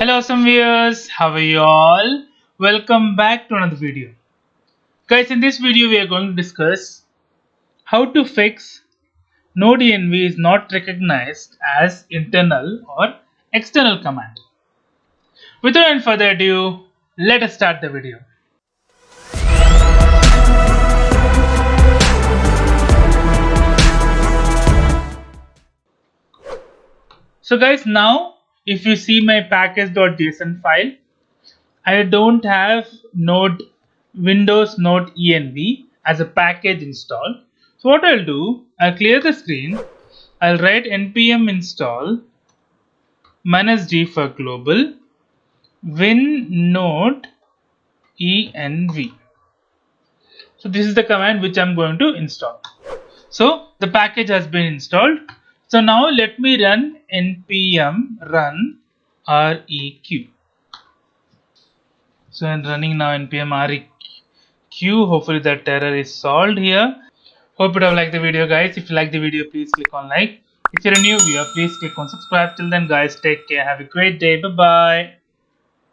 Hello awesome viewers, how are you all? Welcome back to another video. Guys, in this video we are going to discuss how to fix node-env is not recognized as internal or external command. Without any further ado, let us start the video. So guys, now if you see my package.json file, I don't have win-node-env as a package installed. So what I'll do, I'll clear the screen, I'll write npm install -g for global win-node-env. So this is the command which I'm going to install. So the package has been installed. So now let me run npm run req. So I'm running now npm req. Hopefully that error is solved here. Hope you have liked the video, guys. If you like the video, please click on like. If you're a new viewer, please click on subscribe. Till then, guys, take care. Have a great day. Bye bye.